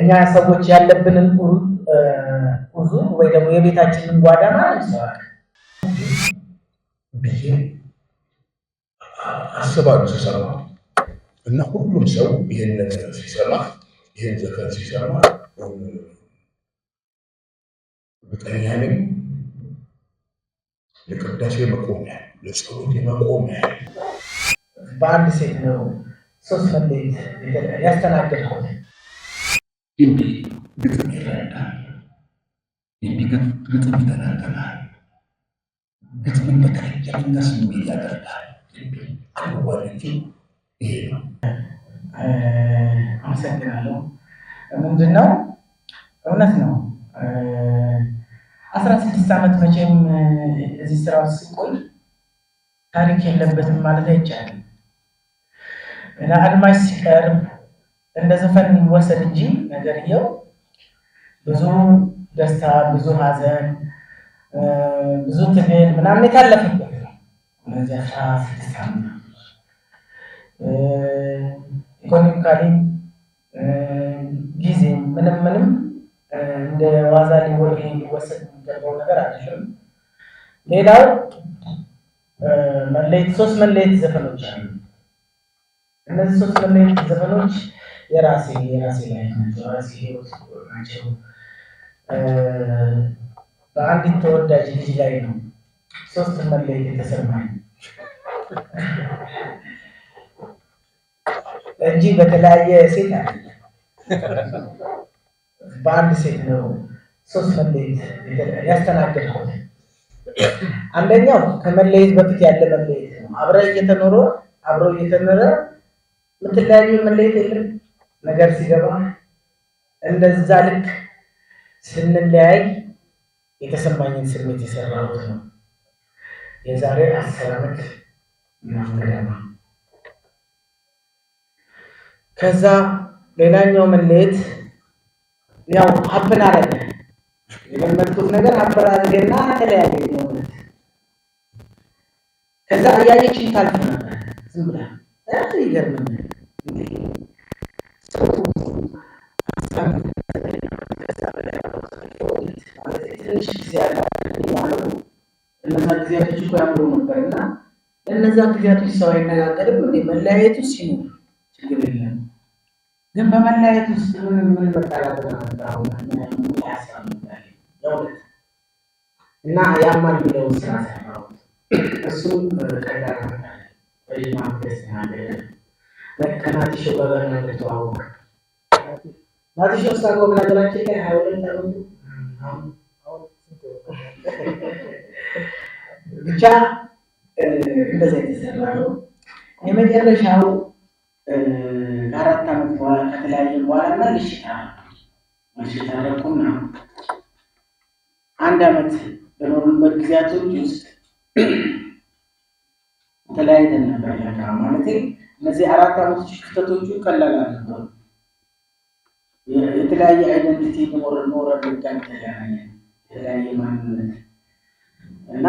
እኛ ሰዎች ያለብንን ኡዙ ወይ ደግሞ የቤታችንን ጓዳ ማለት ነው ብዬ አስባለሁ ስሰማ እና ሁሉም ሰው ይህንን ሲሰማ ይህን ዘፈን ሲሰማ እርግጠኛ ነኝ ለቅዳሴ መቆሚያ ለጸሎት መቆሚያ በአንድ ሴት ነው ሶስት መለየት ያስተናገድኩት። ግጥም ይረዳል፣ ግጥም ይተናተናል፣ ግጥምን በተለያየ ስሜት ያደርጋል። አንዋለች ይሄ ነው። አመሰግናለሁ። ምንድነው እውነት ነው። 16 ዓመት መቼም እዚህ ስራ ውስጥ ሲቆይ ታሪክ የለበትም ማለት አይቻልም። እና አድማጭ ሲቀርብ እንደ ዘፈን ይወሰድ እንጂ ነገርየው ብዙ ደስታ፣ ብዙ ሀዘን፣ ብዙ ትግል ምናምን የታለፈበት ነው። እነዚህ 16 ዓመት ኢኮኖሚካሊ ጊዜ ምንም እንደ ዋዛ ሊወሰድ የሚገባው ነገር አይደለም። ሌላው መለየት ሶስት መለየት ዘፈኖች አሉ። እነዚህ ሶስት መለየት ዘፈኖች የራሴ ላይ ናቸው፣ የራሴ ህይወት ናቸው። በአንዲት ተወዳጅ ልጅ ላይ ነው ሶስት መለየት የተሰማኝ እንጂ በተለያየ ሴት አይደለም። በአንድ ሴት ነው ሶስት መለየት ያስተናገድኩት። አንደኛው ከመለየት በፊት ያለ መለየት ነው። አብረው እየተኖረ የምትለያዩ መለየት የለም። ነገር ሲገባ እንደዛ ልክ ስንለያይ የተሰማኝን ስሜት የሰራሁት ነው። የዛሬ 10 ዓመት ገደማ። ከዛ ሌላኛው መለየት ያው ሀፕን አረገ። የለመድኩት ነገር ሀፕን አረገና ተለያየ ነው። ከዛ እያየችኝ ታልፍ ነበር ዝም ብላ ይገርመኛል። ትንሽ ጊዜ ያለው እነዛ ጊዜያቶች እኮ ያምሩ ነበር እና እነዛ ጊዜያቶች ሰው አይነጋገርም እንዴ? መለያየት ውስጥ ሲኖር ችግር የለም፣ ግን በመለያየት ውስጥ ምን መጣላት እና ያማን ብለው ስራ ሰራሁት። እሱም ቀላል ከናቲሾ ጋር ነው ተዋወቅ። ናቲሾ ሳጎ ነገራችን ላይ 22 ብቻ እንደዚህ የተሰራ ነው። የመጨረሻው ከ4 ዓመት በኋላ ከተለያየ በኋላ መልሽታ ደቁና 1 ዓመት በኖርንበት ጊዜያቶች ውስጥ ተለያይተን ነበር። ማለት እነዚህ 4 ዓመቶች ክስተቶቹ ቀላል አልነበሩ። የተለያየ አይደንቲቲ ኖረ ድጋሚ ተገናኘ፣ የተለያየ ማንነት እና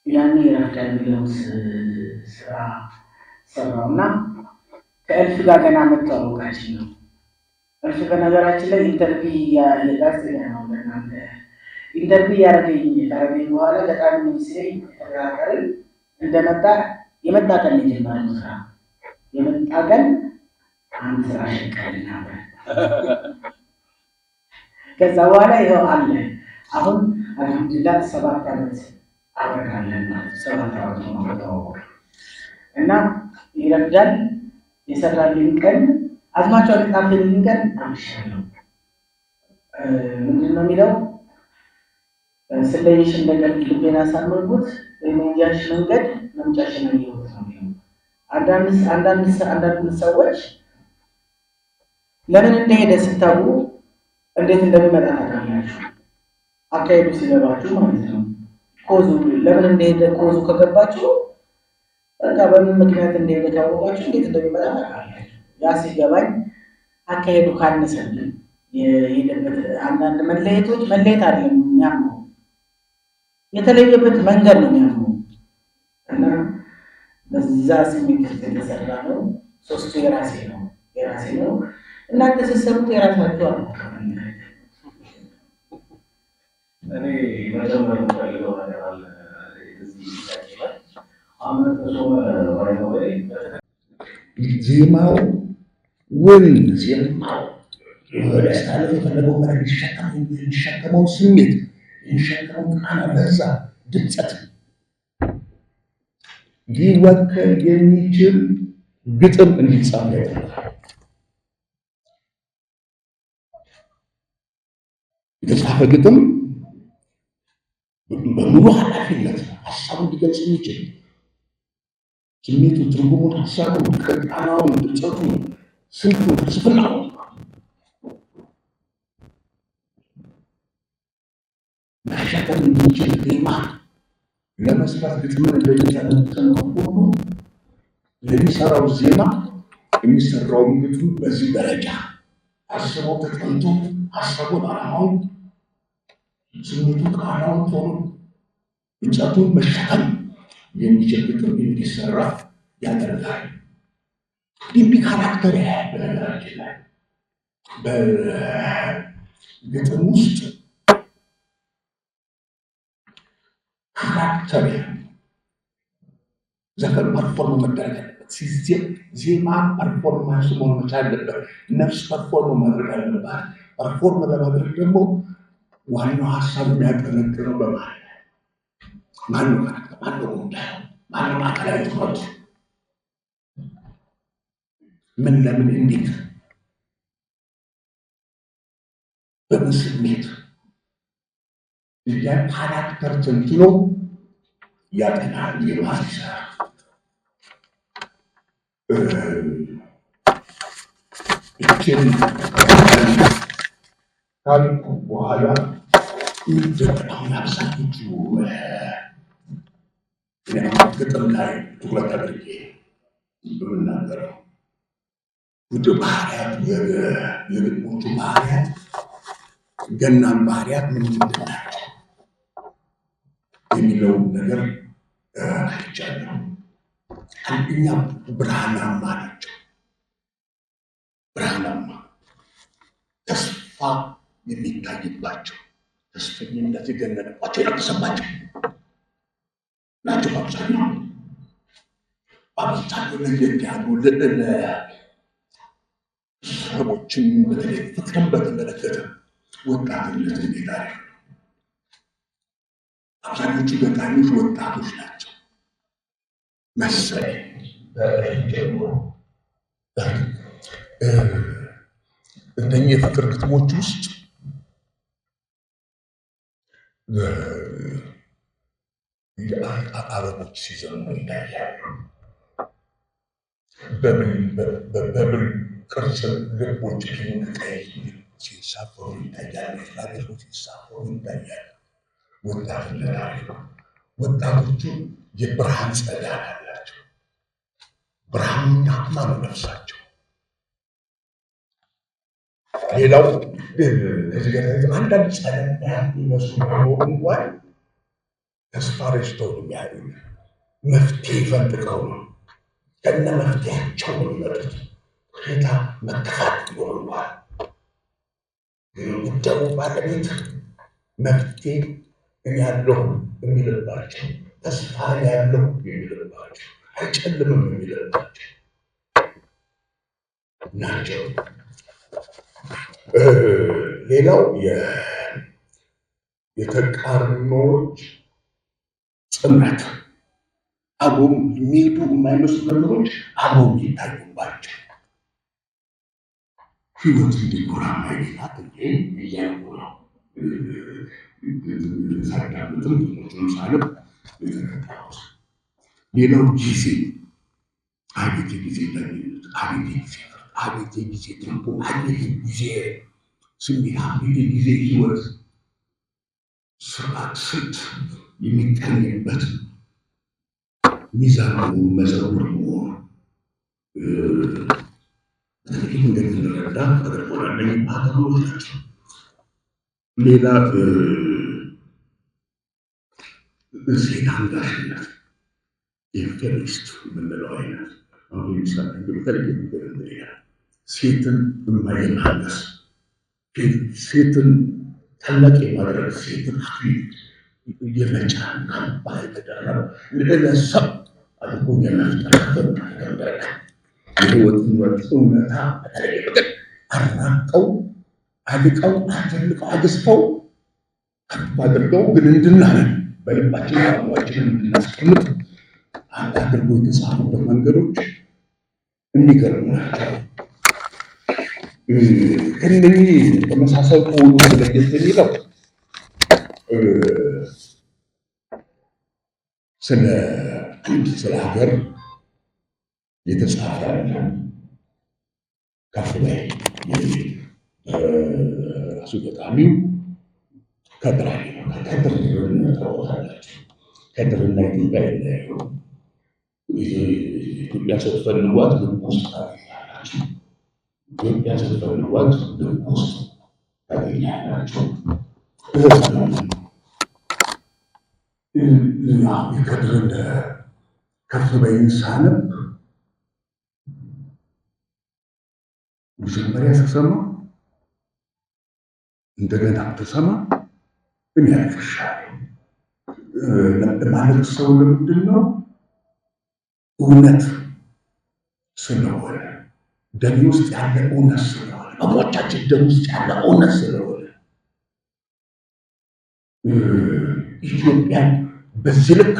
ያኔ የረፍዳል የሚለውን ስራ ሰራው እና ከእልፍ ጋር ገና መተዋወቃችን ነው። እልፍ በነገራችን ላይ ኢንተርቪው ጋዜጠኛ ነው። ለእናንተ ኢንተርቪው ያደረገኝ በኋላ በጣም ሚኒስትሪ ተከራከርን። የመጣ ቀን የጀመረው ስራ የመጣ ቀን አንድ ስራ ሸቀል ነበር። ከዛ በኋላ ይኸው አለ። አሁን አልሐምዱሊላህ 7 ዓመት አበቃለን ማለት 7 ዓመት ነው እና ይረዳል። የሰራልኝ ቀን አዝማቸው አልጣፈልኝ ቀን አምሻለሁ። ምንድነው የሚለው? ስለይሽ እንደቀልድ ልቤን አሳምርኩት በመንጃሽ መንገድ መምጫሽን አየሁት ነው የሚለው። አንዳንድ ሰዎች ለምን እንደሄደ ስታውቁ እንዴት እንደሚመጣ ታውቃላችሁ። አካሄዱ ሲገባችሁ ማለት ነው። ኮዙ ለምን እንደሄደ ኮዙ ከገባችሁ በቃ በምን ምክንያት እንደሄደ ካወቃችሁ እንዴት እንደሚመጣ ታውቃላችሁ። ያ ሲገባኝ አካሄዱ ካነሰልን የሄደበት አንዳንድ መለየት አይደለም የሚያምነው የተለየበት መንገድ ነው የሚያምነው እና በዛ ስሜት የተሰራ ነው። ሶስቱ የራሴ ነው። እናንተ ስትሰሩት የራሳችሁ አለ። እኔ መጀመር የምፈልገው ነገር አለ እዚህ ላይ አሁን ተሾመ ባይዘወይ ዜማው ውል ዜማው ለስታለ የፈለገው መረ የሚሸከመው ስሜት የሚሸከመው ቃና ለዛ ድምፀት ሊወከል የሚችል ግጥም እንዲጻፍ ያደርጋል። የተጻፈ ግጥም በሙሉ ኃላፊነት ሀሳቡን ሊገልጽ የሚችል ስሜቱ፣ ትርጉሙን፣ ሀሳቡን፣ ቃናውን፣ ድምፀቱን፣ ስልቱን፣ ፍልስፍናውን መሸከም የሚችል ዜማ ለመስራት ግጥምን እንደሚያደርገው ሁሉ ለሚሰራው ዜማ የሚሰራውን ግጥም በዚህ ደረጃ አስበው ተጠንቶ ሀሳቡን፣ ዓላማውን፣ ስሜቱን፣ ቃናውን ሆኖ ድምፀቱን መሸከም የሚችል ግጥም እንዲሰራ ያደርጋል። እንዲህ ካራክተር በነገራችን ላይ በግጥም ውስጥ ካራክተር ዘፈን ፐርፎርም መደረግ አለበት። ዜማ ፐርፎርማንስ መሆን መቻል አለበት። ነፍስ ፐርፎርም ማድረግ አለባት። ፐርፎርም ለማድረግ ደግሞ ዋናው ሀሳብ የሚያጠነጥነው በማለት ማነው ካራክተር፣ ማነው ጉዳዩ፣ ማነው ማዕከላዊ ትኩረቱ፣ ምን፣ ለምን፣ እንዴት፣ በምን ስሜት ያን ካራክተር ተንትኖ ያጠናል። የማስ እችን ካልኩ በኋላ ምንድነው አብዛኞቹ ግጥም ላይ ትኩረት አድርጌ በምናገረው ውድ ባህሪያት፣ የግጥሞቹ ባህሪያት፣ ገናም ባህሪያት ምንድን ናቸው የሚለውን ነገር አይቻለሁ። አንደኛ ብርሃናማ ናቸው። ብርሃናማ ተስፋ የሚታይባቸው፣ ተስፈኝነት የገነነባቸው፣ የለበሰባቸው ናቸው። በአብዛኛው ለየት ያሉ ልዕለ ሰዎችን በተለይ ፍቅርን በተመለከተ ወጣትነት ይላል። አብዛኞቹ ገጣሚዎች ወጣቶች ናቸው መሰለኝ። ጀምሮ እነኚህ የፍቅር ግጥሞች ውስጥ አበቦች ሲዘሙ ይታያሉ። በብል ቅርጽ ልቦች ቀይ ሲሳፈሩ ይታያሉ። ፍላጎቶች ሲሳፈሩ ይታያሉ። ወጣትነት አለ። ወጣቶቹ የብርሃን ጸዳል አላቸው። ብርሃናማ ነው ነፍሳቸው። ሌላው ከዚህ ጋር አንዳንድ ጸለም የሚመስሉ ኖሩ እንኳን ተስፋ ረጭተው የሚያሉ መፍትሄ ፈንጥቀው ነው ከነ መፍትሄያቸው ነው የሚመጡት። ሁኔታ መከፋት ይኖርባል። ጉዳዩ ባለቤት መፍትሄ ያለው የሚልባቸው፣ ተስፋ ያለው የሚልባቸው፣ አይጨልምም የሚልባቸው ናቸው። ሌላው የተቃርኖዎች ጥምረት፣ አብሮም የሚሄዱ የማይመስሉ ነገሮች አብሮ የሚታዩባቸው ህይወት እንዲጎራ ማይላት እያሉ ነው ሳዳምጥም ትሞችንም ሳለብ የተረዳሁት። ሌላው ጊዜ፣ አቤት ጊዜ ለሚሉት፣ አቤት ጊዜ፣ አቤት ጊዜ ትርቦ፣ አቤት ጊዜ ስሜት፣ አቤት ጊዜ ህይወት፣ ስርዓት፣ ስልት የሚገኝበት ሚዛኑ መዘውር መሆኑ ይህ እንደሚረዳ አድርጎናል። ባህሎች ናቸው። ሌላ ሴት አንጋሽነት፣ የፌሚኒስት የምንለው አይነት አሁን ምሳሌ በተለየ ነገር ይላል። ሴትን የማይማለስ ሴትን ታላቅ የማድረግ ሴትን የመጫን ካባ የተደረገ ለሰብ አድርጎ የመፍጠር የህይወትን እውነታ በተለየ ነገር አራቀው አልቀው አተልቀው አግዝተው አድርገው ግን እንድናለን በልባችን አቋማችንን እንድናስቀምጥ አድርጎ የተጻፉበት መንገዶች የሚገርሙ ናቸው። ከእነኚህ ተመሳሳይ ከሆኑ ለየት የሚለው ስለ ሀገር የተጻፈ ከፍ በይ የሚል ራሱ ገጣሚው ከድር ታውቃላችሁ። ከድርና ኢትዮጵያ ይለያዩ። ኢትዮጵያ ስትፈልጓት ልብ ውስጥ ታገኛላችሁ። ኢትዮጵያ ስትፈልጓት ልብ ውስጥ ታገኛላችሁ። የከድርን ከፍ በይን ሳነብ መጀመሪያ ስሰማ እንደገና ተሰማ እኔ ያልፍሻለሁ ማለት ሰው ለምንድን ነው? እውነት ስለሆነ ደም ውስጥ ያለ እውነት ስለሆነ አባቶቻችን ደም ውስጥ ያለ እውነት ስለሆነ ኢትዮጵያን በዚህ ልክ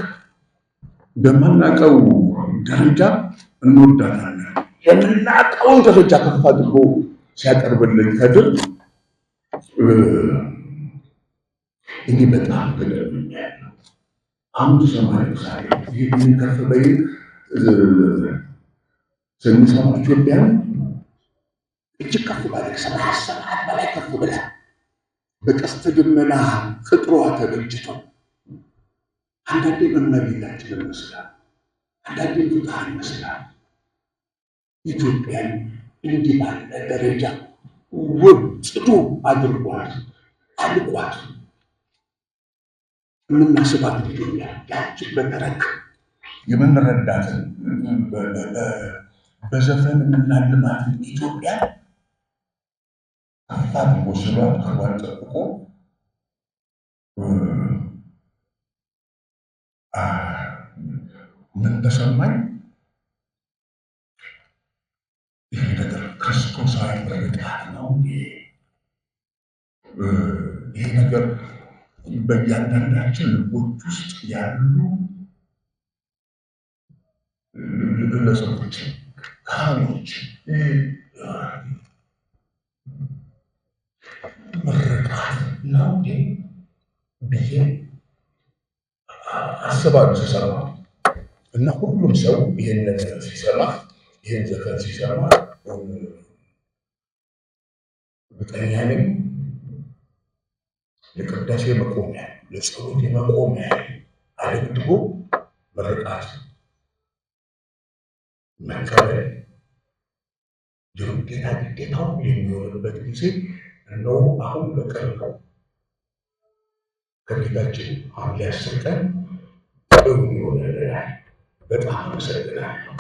በማናውቀው ደረጃ እንወዳታለን። የምናውቀውን ደረጃ ከፍ አድርጎ ሲያቀርብልን ከድር እንዲህ በጣም ተገርሞኛል። አንዱ ሰማይ ሳይ ይህንን ከፍ በይን ስንሰማ ኢትዮጵያን እጅግ ከፍ ባለ ሰማያት በላይ ከፍ ብላ በቀስተ ደመና ፍጥሯ ተበጅቶ አንዳንዴ እመቤታችን ይመስላል፣ አንዳንዴ ፍጡራን ይመስላል። ኢትዮጵያን እንዲህ ባለ ደረጃ ውብ ጽዱ አድርጓት አልቋት የምናስባት ኢትዮጵያ ያችን በተረክ የምንረዳትን በዘፈን የምናልማትን ኢትዮጵያ ከፋት ወስሏት ክብሯን ጠብቆ ምን ተሰማኝ? ይህ ነገር ክርስቶሳዊ ምርቃት ነው። ይህ ነገር በእያንዳንዳችን ልቦች ውስጥ ያሉ ግለሰቦች፣ ካህኖች ምርቃት ነው ብዬ አስባለሁ ስሰማ እና ሁሉም ሰው ይህንን ሲሰማ ይህን ዘፈን ሲሰማ እርግጠኛ ነኝ ለቅዳሴ መቆሚያ ለጸሎት መቆሚያ አድርጎ ምርቃት መቀበል የውዴታ ግዴታው የሚሆንበት ጊዜ እነሆ አሁን በቅርብ ነው። ከፊታችን ሐምሌ 10 ቀን እውን ይሆንልናል። በጣም አመሰግናለሁ።